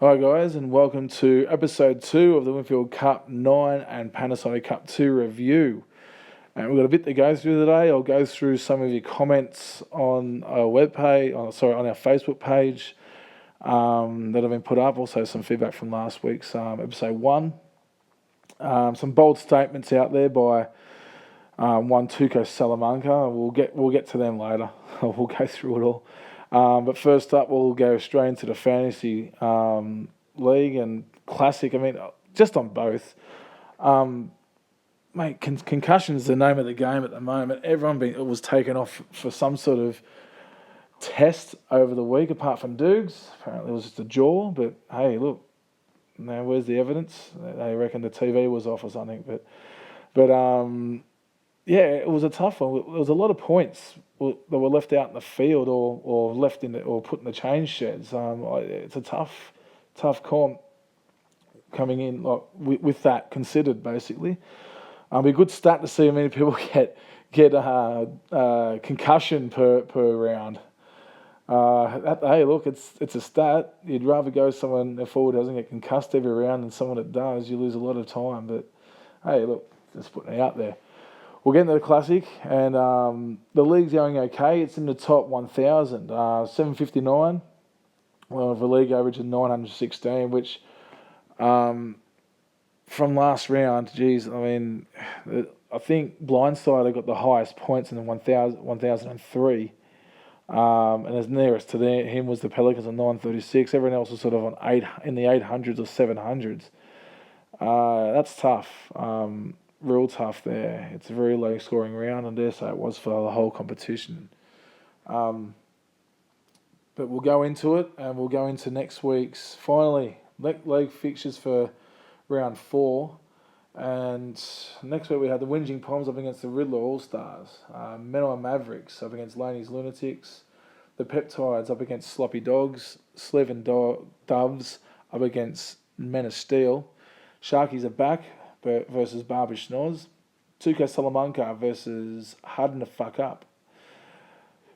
Hi guys, and welcome to episode 2 of the Winfield Cup 9 and Panasonic Cup 2 review. And we've got a bit to go through today. I'll go through some of your comments on our webpage, on our Facebook page that have been put up. Also, some feedback from last week's episode 1. Some bold statements out there by one Tuco Salamanca. We'll get to them later. We'll go through it all. But first up, we'll go straight into the fantasy league and classic. I mean, just on both. Mate, concussion is the name of the game at the moment. It was taken off for some sort of test over the week, apart from Dukes. Apparently it was just a jaw, but hey, look, now where's the evidence? They reckon the TV was off or something. But yeah, it was a tough one. There was a lot of points that were left out in the field or left or put in the change sheds. It's a tough comp coming in with that considered, basically. It'd be a good stat to see how many people get concussion per round. Hey, look, it's a stat. You'd rather go someone a forward doesn't get concussed every round than someone that does. You lose a lot of time. But hey, look, just putting it out there. We'll get into the classic, and the league's going okay. It's in the top 1,000, 759. Well, the league average of 916, which from last round, geez, I mean, I think Blindside got the highest points in the 1,003. And as nearest to him was the Pelicans on 936. Everyone else was sort of in the 800s or 700s. That's tough. Real tough there. It's a very low scoring round, and dare say it was for the whole competition. But we'll go into it, and we'll go into next week's finally league fixtures for round 4. And next week we have the Whinging Poms up against the Riddler All Stars, Menor Mavericks up against Laney's Lunatics, the Peptides up against Sloppy Dogs, Slev and Doves up against Men of Steel, Sharkies are back versus Barbie Schnoz, Tuco Salamanca versus Harden to Fuck Up,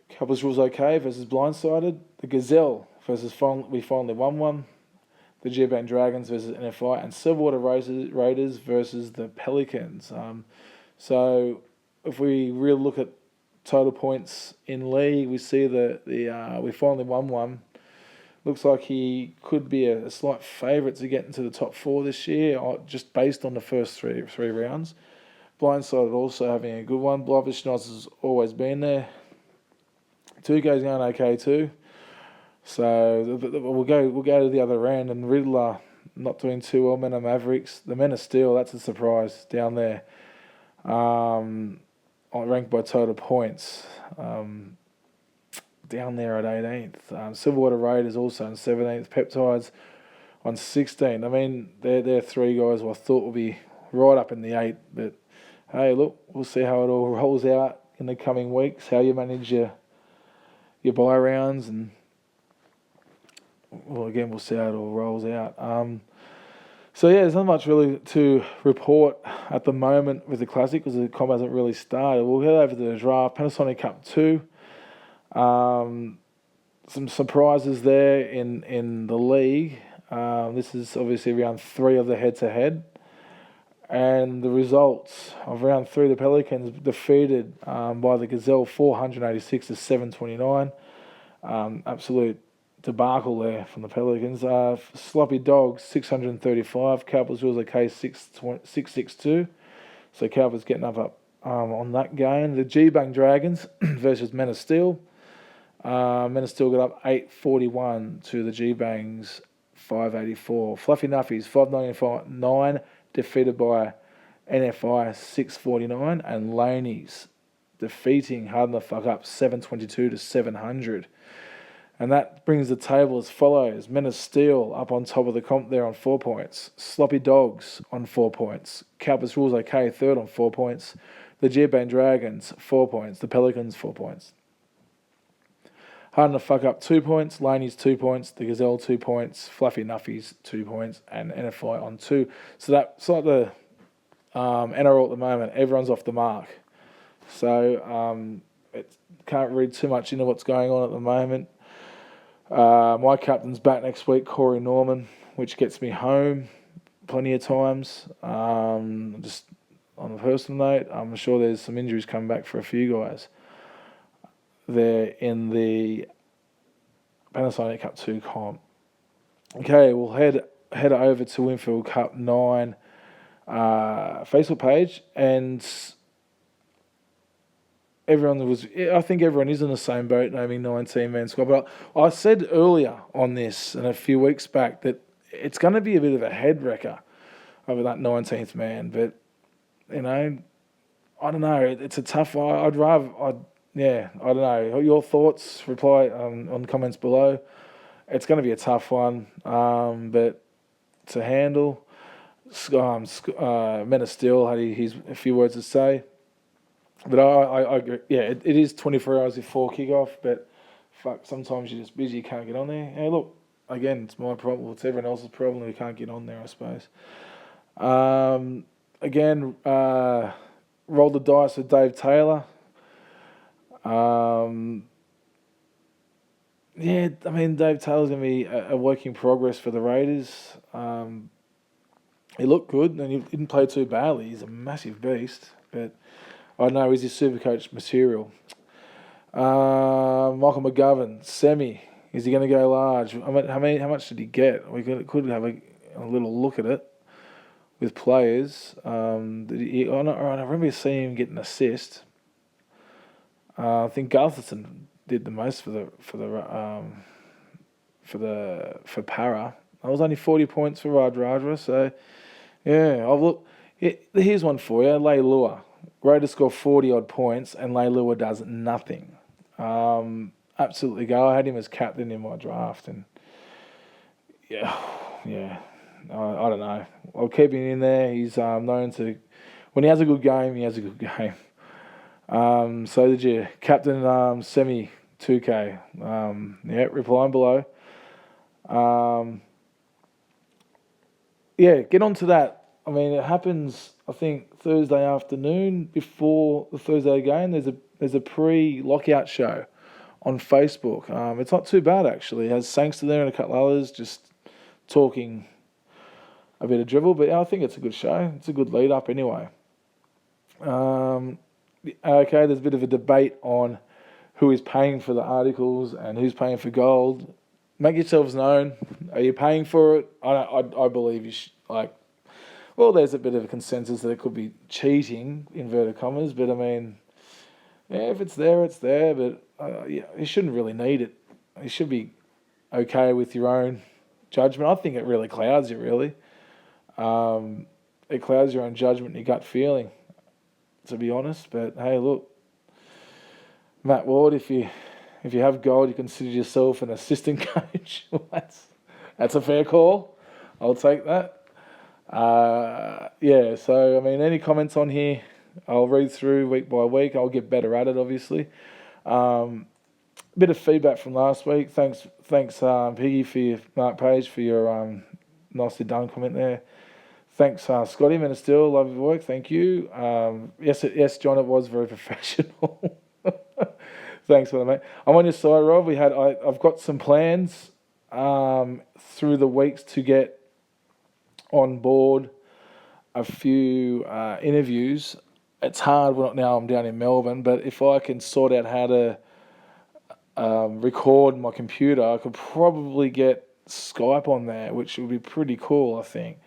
Couples Rules OK versus Blindsided, the Gazelle versus We Finally Won One, the G-Bang Dragons versus NFI, and Silverwater Raiders versus the Pelicans. So if we really look at total points in league, we see that We Finally Won One looks like he could be a slight favourite to get into the top 4 this year, just based on the first three rounds. Blindsided also having a good one. Blovish has always been there. Tuco's going okay too. So we'll go to the other end, and Riddler not doing too well. Men of Mavericks, the Men of Steel, that's a surprise down there. Ranked by total points. Down there at 18th. Silverwater Raiders also on 17th. Peptides on 16th. I mean, they're 3 guys who I thought would be right up in the 8. But hey, look, we'll see how it all rolls out in the coming weeks. How you manage your bye rounds, and well, again, we'll see how it all rolls out. So yeah, there's not much really to report at the moment with the Classic because the comp hasn't really started. We'll head over to the draft. Panasonic Cup 2. Some surprises there in the league. This is obviously round 3 of the head-to-head. And the results of round 3, the Pelicans defeated by the Gazelle 486 to 729. Absolute debacle there from the Pelicans. Sloppy Dogs 635. Cowboys Rules OK 662. So Cowboys getting up on that game. The G-Bang Dragons versus Men of Steel. Men of Steel got up 841 to the G-Bangs 584. Fluffy Nuffies 599 defeated by NFI 649, and Laney's defeating Harden the Fuck Up 722 to 700. And that brings the table as follows. Men of Steel up on top of the comp there on 4 points. Sloppy Dogs on 4 points. Cowboys Rules OK third on 4 points. The G-Bang Dragons 4 points. The Pelicans 4 points. Harden to Fuck Up 2 points. Laney's 2 points. The Gazelle 2 points. Fluffy Nuffies 2 points. And NFI on 2. So that's like the NRL at the moment. Everyone's off the mark. So it can't read too much into what's going on at the moment. My captain's back next week, Corey Norman, which gets me home plenty of times. Just on a personal note, I'm sure there's some injuries coming back for a few guys. They're in the Panasonic Cup 2 comp. Okay, we'll head over to Winfield Cup 9 Facebook page, and I think everyone is in the same boat, naming 19-man squad. But I said earlier on this, and a few weeks back, that it's going to be a bit of a head wrecker over that 19th man. But, I don't know. It's a tough one. I don't know. Your thoughts, reply on comments below. It's going to be a tough one, but to handle. Men of Steel had his a few words to say. But I agree. Yeah, it is 24 hours before kickoff, but fuck, sometimes you're just busy, you can't get on there. Hey, look, again, it's my problem. It's everyone else's problem who can't get on there, I suppose. Again, rolled the dice with Dave Taylor. Yeah, I mean, Dave Taylor's going to be a work in progress for the Raiders. He looked good and he didn't play too badly. He's a massive beast, but I don't know, is he Supercoach material? Michael McGovern, semi. Is he going to go large? I mean, how much did he get? We could have a little look at it with players. I remember seeing him get an assist. I think Gutherson did the most for Para. I was only 40 points for Radradra, so yeah. I've looked. Here's one for you, Leilua. Raiders score 40-odd points, and Leilua does nothing. Absolutely go. I had him as captain in my draft, and yeah. I don't know. I'll keep him in there. He's known to, when he has a good game, he has a good game. So did you, Captain Semi 2K? Replying below. Get on to that. I mean, it happens, I think, Thursday afternoon before the Thursday game. There's a pre-lockout show on Facebook. It's not too bad, actually. It has Sangster there and a couple others just talking a bit of dribble. But I think it's a good show. It's a good lead-up anyway. Okay, there's a bit of a debate on who is paying for the articles and who's paying for gold. Make yourselves known. Are you paying for it? I believe you should, there's a bit of a consensus that it could be cheating, inverted commas, but I mean, if it's there, it's there, but you shouldn't really need it. You should be okay with your own judgment. I think it really clouds you, really. It clouds your own judgment and your gut feeling, to be honest. But hey, look, Matt Ward, if you have gold, you consider yourself an assistant coach. That's a fair call. I'll take that. So I mean, any comments on here, I'll read through week by week. I'll get better at it, obviously. Bit of feedback from last week. Thanks, Piggy, for your Mark Page, for your nicely done comment there. Thanks, Scotty, Man of Steel, love your work. Thank you. Yes, John, it was very professional. Thanks for that, mate. I'm on your side, Rob. I've got some plans through the weeks to get on board a few interviews. It's hard now I'm down in Melbourne, but if I can sort out how to record my computer, I could probably get Skype on there, which would be pretty cool, I think.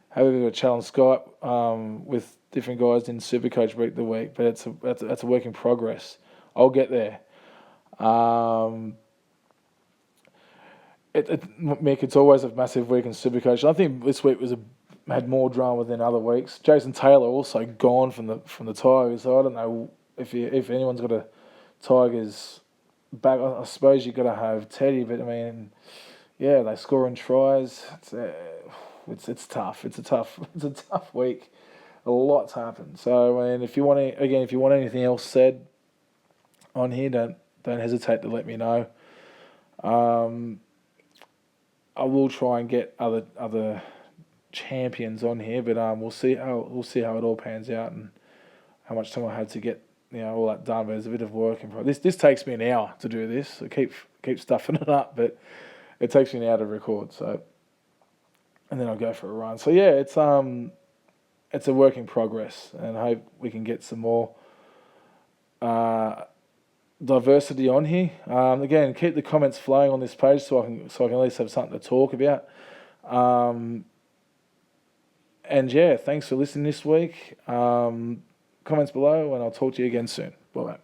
Have a bit of a chat on Skype with different guys in Supercoach week the week, but that's a work in progress. I'll get there. Mick, it's always a massive week in Supercoach. I think this week had more drama than other weeks. Jason Taylor also gone from the Tigers, so I don't know if anyone's got a Tigers back. I suppose you've got to have Teddy, but I mean, yeah, they scoring tries. It's tough. It's a tough week. A lot's happened. So I mean, if you want anything else said on here, don't hesitate to let me know. I will try and get other champions on here, but we'll see how it all pans out and how much time I had to get all that done, but there's a bit of work in progress. This takes me an hour to do this. I keep stuffing it up, but it takes me an hour to record. So, and then I'll go for a run. So yeah, it's a work in progress, and I hope we can get some more diversity on here. Again, keep the comments flowing on this page so I can at least have something to talk about. And yeah, thanks for listening this week. Comments below, and I'll talk to you again soon. Bye.